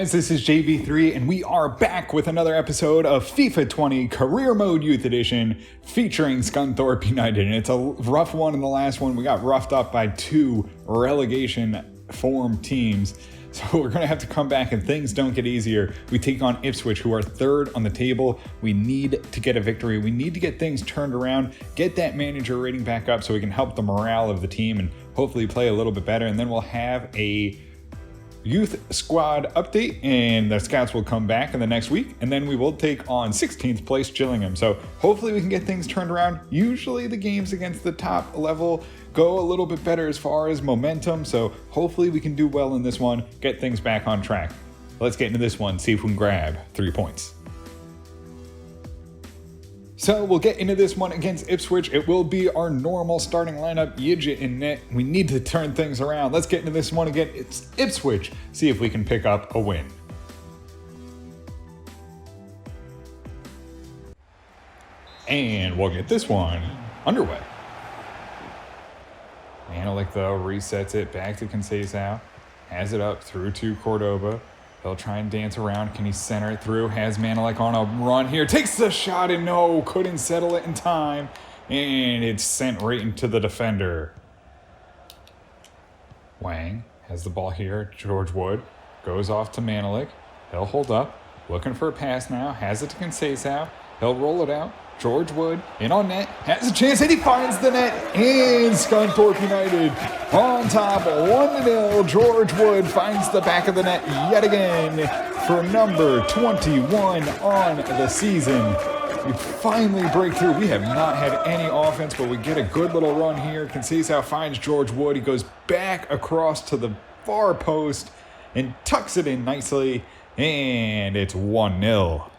guys, this is JB3 and we are back with another episode of FIFA 20 Career Mode Youth Edition featuring Scunthorpe United. And it's a rough one in the last one. We got roughed up by two relegation form teams. So we're going to have to come back and things don't get easier. We take on Ipswich, who are third on the table. We need to get a victory. We need to get things turned around, get that manager rating back up so we can help the morale of the team and hopefully play a little bit better. And then we'll have a youth squad update and the scouts will come back in the next week, and then we will take on 16th place Gillingham. So hopefully we can get things turned around. Usually the games against the top level go a little bit better as far as momentum, so hopefully we can do well in this one, get things back on track. Let's get into this one, see if we can grab 3 points. So we'll get into this one against Ipswich. It will be our normal starting lineup, Yidget in net. We need to turn things around. Let's get into this one again. It's Ipswich. See if we can pick up a win. And we'll get this one underway. Manilik though resets it back to Conceição. Has it up through to Cordoba. He'll try and dance around. Can he center it through? Has Manilik on a run here. Takes the shot and no, couldn't settle it in time. And it's sent right into the defender. Wang has the ball here. George Wood goes off to Manilik. He'll hold up. Looking for a pass now. Has it to Conceição. He'll roll it out. George Wood in on net, has a chance, and he finds the net, and Scunthorpe United on top 1-0. George Wood finds the back of the net yet again for number 21 on the season. We finally break through. We have not had any offense, but we get a good little run here. Conceição finds George Wood. He goes back across to the far post and tucks it in nicely, and it's 1-0.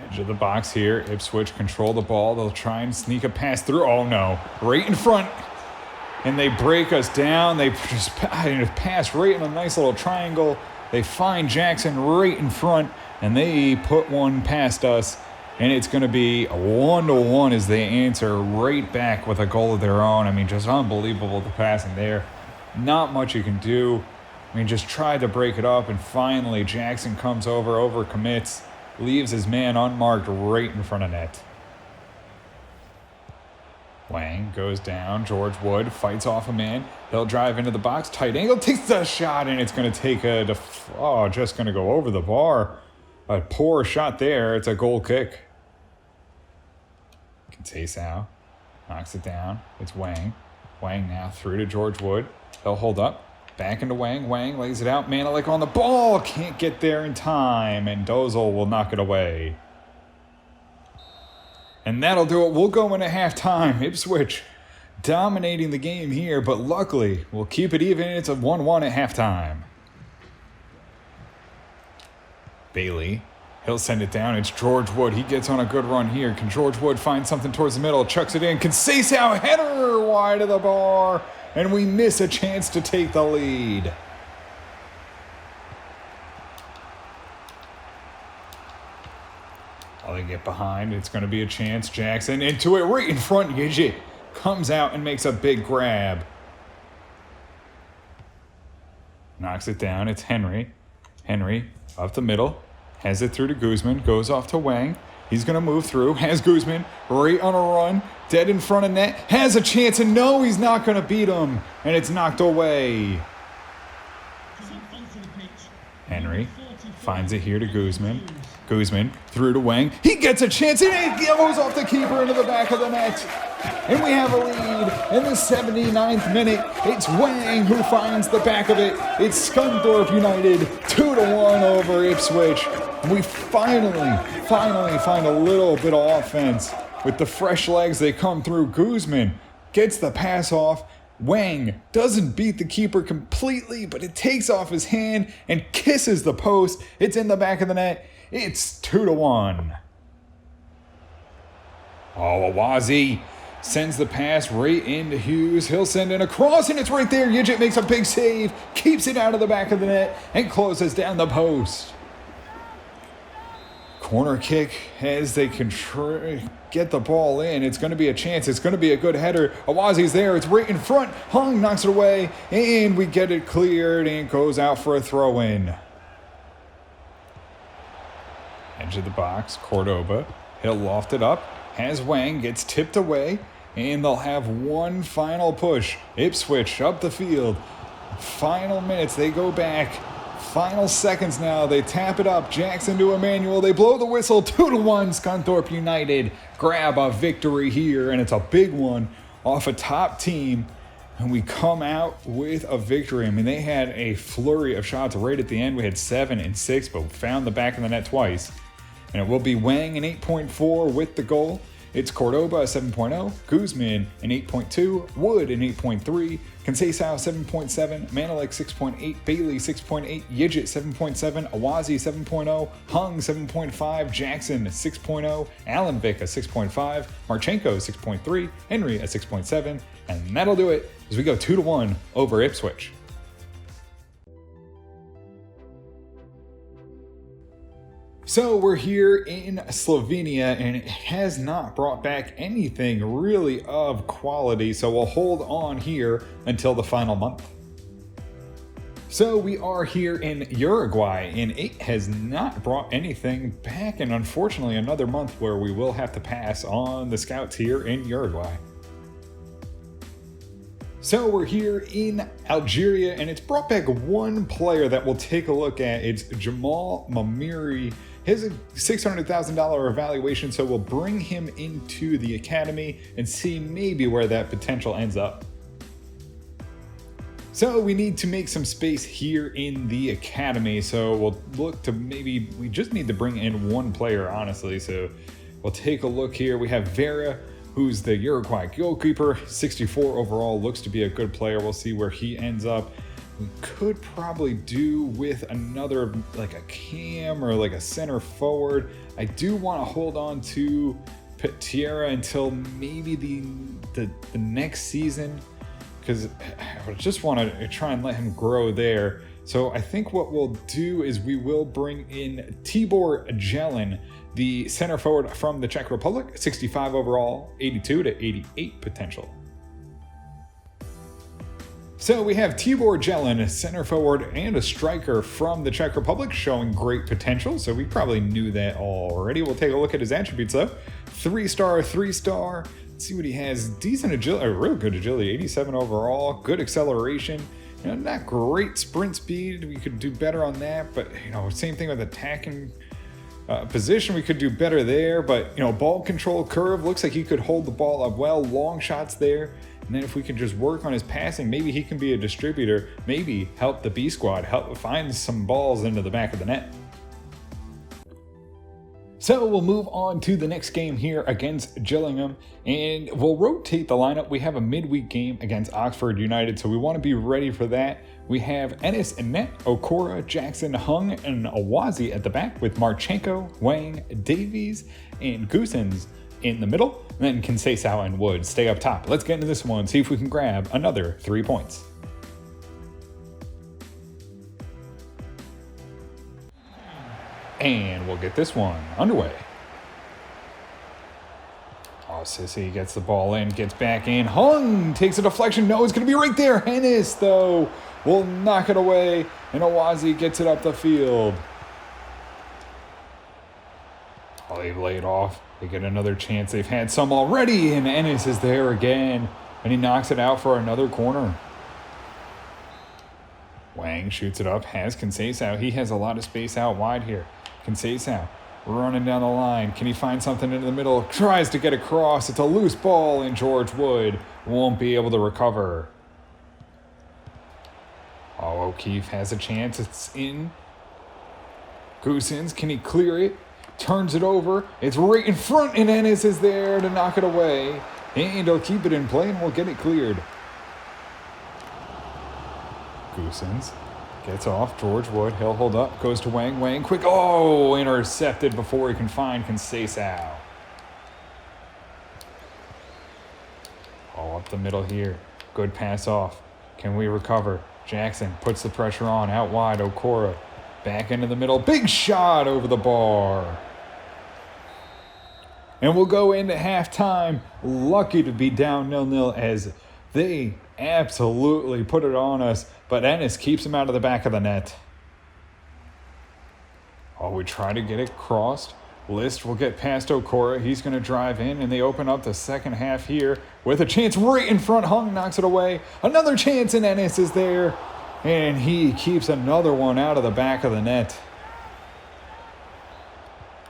Edge of the box here. Ipswich control the ball. They'll try and sneak a pass through. Oh no. Right in front. And they break us down. They just pass right in a nice little triangle. They find Jackson right in front. And they put one past us. And it's going to be a 1-1 as they answer right back with a goal of their own. I mean, just unbelievable the passing there. Not much you can do. I mean, just tried to break it up. And finally, Jackson comes over commits. Leaves his man unmarked right in front of net. Wang goes down. George Wood fights off a man. He'll drive into the box. Tight angle. Takes the shot, and it's going to take just going to go over the bar. A poor shot there. It's a goal kick. Conceição knocks it down. It's Wang. Wang now through to George Wood. He'll hold up. Back into Wang. Wang lays it out. Manilik on the ball. Can't get there in time. And Dozel will knock it away. And that'll do it. We'll go into halftime. Ipswich dominating the game here. But luckily, we'll keep it even. It's a 1-1 at halftime. Bailey. He'll send it down. It's George Wood. He gets on a good run here. Can George Wood find something towards the middle? Chucks it in. Conceição header wide of the bar. And we miss a chance to take the lead. While they get behind, it's going to be a chance. Jackson into it right in front. Yidget comes out and makes a big grab. Knocks it down. It's Henry. Henry up the middle. Has it through to Guzman. Goes off to Wang. He's going to move through. Has Guzman right on a run. Dead in front of net. Has a chance, and no, he's not going to beat him. And it's knocked away. Henry finds it here to Guzman. Guzman through to Wang. He gets a chance, and it goes off the keeper into the back of the net. And we have a lead in the 79th minute. It's Wang who finds the back of it. It's Scunthorpe United 2-1 over Ipswich. We finally find a little bit of offense. With the fresh legs, they come through. Guzman gets the pass off. Wang doesn't beat the keeper completely, but it takes off his hand and kisses the post. It's in the back of the net. It's 2-1. Oh, Awazi sends the pass right into Hughes. He'll send in a cross, and it's right there. Yidget makes a big save, keeps it out of the back of the net, and closes down the post. Corner kick as they can get the ball in. It's going to be a chance. It's going to be a good header. Awazi's there. It's right in front. Hung knocks it away, and we get it cleared and goes out for a throw-in. Edge of the box, Cordoba. He'll loft it up. Has Wang, gets tipped away, and they'll have one final push. Ipswich up the field. Final minutes. They go back. Final seconds now. They tap it up. Jackson to Emmanuel. They blow the whistle. 2-1. Scunthorpe United grab a victory here, and it's a big one off a top team. And we come out with a victory. I mean, they had a flurry of shots right at the end. We had 7 and 6, but found the back of the net twice. And it will be Wang an 8.4 with the goal. It's Cordoba a 7.0, Guzman an 8.2, Wood an 8.3, Conceição 7.7, Manelik 6.8, Bailey 6.8, Yidget 7.7, Awazi 7.0, Hung 7.5, Jackson 6.0, Allen Vick a 6.5, Marchenko 6.3, Henry a 6.7, and that'll do it as we go 2-1 over Ipswich. So we're here in Slovenia, and it has not brought back anything really of quality, so we'll hold on here until the final month. So we are here in Uruguay, and it has not brought anything back, and unfortunately another month where we will have to pass on the scouts here in Uruguay. So we're here in Algeria, and it's brought back one player that we'll take a look at. It's Jamal Mamiri. He has a $600,000 evaluation, so we'll bring him into the academy and see maybe where that potential ends up. So we need to make some space here in the academy, so we'll look to we just need to bring in one player, honestly. So we'll take a look here. We have Vera, who's the Uruguay goalkeeper, 64 overall, looks to be a good player. We'll see where he ends up. We could probably do with another, like a cam or like a center forward. I do want to hold on to Petiera until maybe the next season, because I just want to try and let him grow there. So I think what we'll do is we will bring in Tibor Jelin, the center forward from the Czech Republic, 65 overall, 82 to 88 potential. So we have Tibor Jelin, a center forward and a striker from the Czech Republic, showing great potential. So we probably knew that already. We'll take a look at his attributes though. 3-star, 3-star. Let's see what he has. Decent agility, real good agility, 87 overall, good acceleration. Not great sprint speed. We could do better on that, but same thing with attacking position. We could do better there, but ball control curve looks like he could hold the ball up well. Long shots there. And then if we can just work on his passing, maybe he can be a distributor, maybe help the B squad, help find some balls into the back of the net. So we'll move on to the next game here against Gillingham, and we'll rotate the lineup. We have a midweek game against Oxford United, so we want to be ready for that. We have Ennis and Net, Okora, Jackson, Hung, and Awazi at the back with Marchenko, Wang, Davies, and Goosens in the middle. And then Conceição and Wood stay up top. Let's get into this one, see if we can grab another 3 points. And we'll get this one underway. Oh, Sissy gets the ball in, gets back in. Hung takes a deflection. No, it's going to be right there. Hennis, though, will knock it away. And Awazi gets it up the field. Oh, they lay it off. They get another chance. They've had some already. And Ennis is there again. And he knocks it out for another corner. Wang shoots it up. Has Conceição. He has a lot of space out wide here. Conceição running down the line. Can he find something into the middle? Tries to get across. It's a loose ball, and George Wood won't be able to recover. Oh, O'Keefe has a chance. It's in. Goosens, can he clear it? Turns it over. It's right in front, and Ennis is there to knock it away. And he'll keep it in play, and we'll get it cleared. Goosens gets off. George Wood, he'll hold up. Goes to Wang. Wang, quick. Oh, intercepted before he can find Conceição. Oh, up the middle here. Good pass off. Can we recover? Jackson puts the pressure on. Out wide, Okora. Back into the middle. Big shot over the bar. And we'll go into halftime lucky to be down 0-0 as they absolutely put it on us. But Ennis keeps him out of the back of the net. Oh, we try to get it crossed. List will get past Okora. He's going to drive in, and they open up the second half here with a chance right in front. Hung knocks it away. Another chance, and Ennis is there. And he keeps another one out of the back of the net.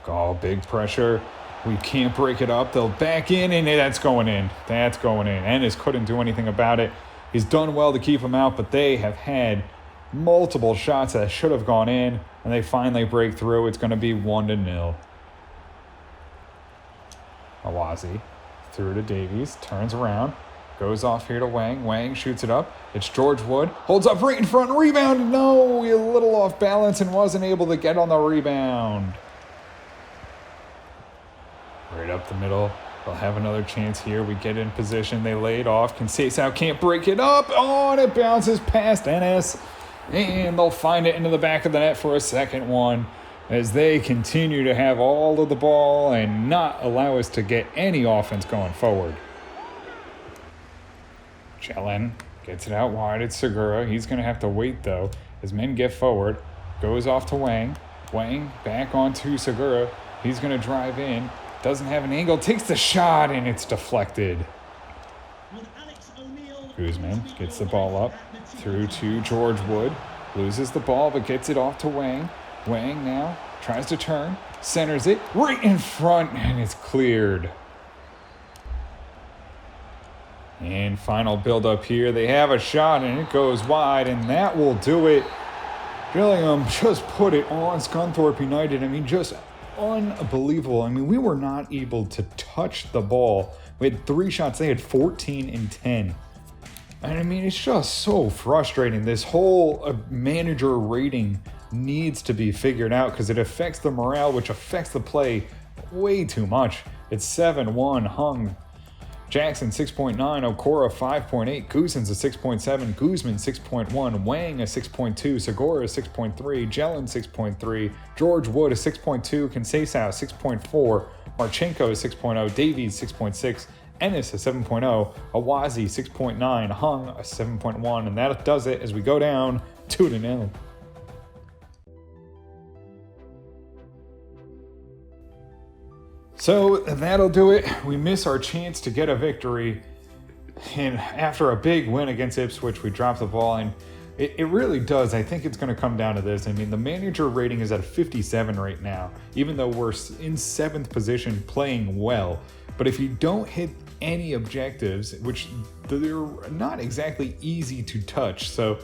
Oh, big pressure. We can't break it up. They'll back in, and that's going in. That's going in. Ennis couldn't do anything about it. He's done well to keep him out, but they have had multiple shots that should have gone in, and they finally break through. It's going to be 1-0. Awazi through to Davies, turns around, goes off here to Wang. Wang shoots it up. It's George Wood, holds up right in front, rebound. No, he a little off balance and wasn't able to get on the rebound. Right up the middle. They'll have another chance here. We get in position. They lay it off. Conceição can't break it up. Oh, and it bounces past Ennis. And they'll find it into the back of the net for a second one as they continue to have all of the ball and not allow us to get any offense going forward. Jelen gets it out wide. It's Segura. He's going to have to wait, though, as men get forward. Goes off to Wang. Wang back onto Segura. He's going to drive in. Doesn't have an angle. Takes the shot, and it's deflected. Guzman gets the ball up through to George Wood. Loses the ball, but gets it off to Wang. Wang now tries to turn. Centers it right in front, and it's cleared. And final build-up here. They have a shot, and it goes wide, and that will do it. Gillingham just put it on Scunthorpe United. I mean, just unbelievable. I mean, we were not able to touch the ball. We had 3 shots. They had 14 and 10. And I mean, it's just so frustrating. This whole manager rating needs to be figured out because it affects the morale, which affects the play way too much. It's 7-1. Hung. Jackson 6.9, Okora 5.8, Goossens a 6.7, Guzman 6.1, Wang a 6.2, Segura a 6.3, Jelen 6.3, George Wood a 6.2, Conceição 6.4, Marchenko a 6.0, Davies 6.6, Ennis a 7.0, Awazi 6.9, Hung a 7.1, and that does it as we go down 2-0. So that'll do it. We miss our chance to get a victory. And after a big win against Ipswich, we dropped the ball. And it really does. I think it's going to come down to this. I mean, the manager rating is at 57 right now, even though we're in 7th position playing well. But if you don't hit any objectives, which they're not exactly easy to touch, so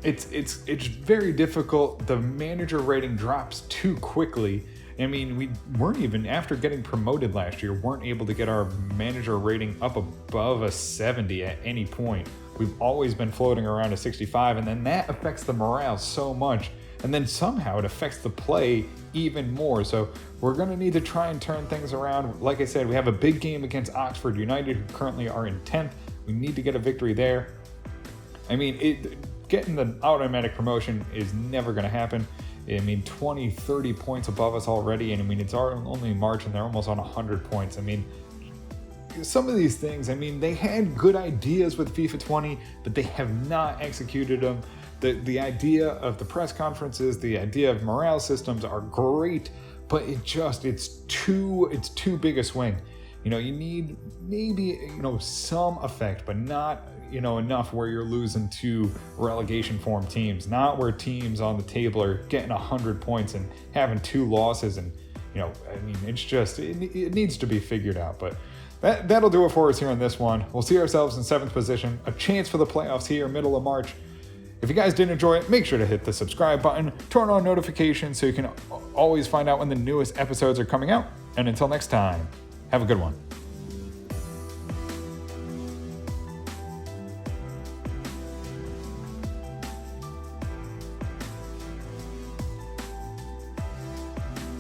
it's very difficult. The manager rating drops too quickly. I mean, we weren't even, after getting promoted last year, weren't able to get our manager rating up above a 70 at any point. We've always been floating around a 65, and then that affects the morale so much. And then somehow it affects the play even more. So we're going to need to try and turn things around. Like I said, we have a big game against Oxford United, who currently are in 10th. We need to get a victory there. I mean, getting the automatic promotion is never going to happen. I mean, 20, 30 points above us already. And I mean, it's only March and they're almost on 100 points. I mean, some of these things, I mean, they had good ideas with FIFA 20, but they have not executed them. The idea of the press conferences, the idea of morale systems are great, but it's too big a swing. You know, you need maybe, some effect, but not, enough where you're losing to relegation form teams, not where teams on the table are getting 100 points and having 2 losses. And, I mean, it's just, it needs to be figured out. But that'll do it for us here on this one. We'll see ourselves in 7th position, a chance for the playoffs here, middle of March. If you guys did enjoy it, make sure to hit the subscribe button, turn on notifications so you can always find out when the newest episodes are coming out. And until next time, have a good one.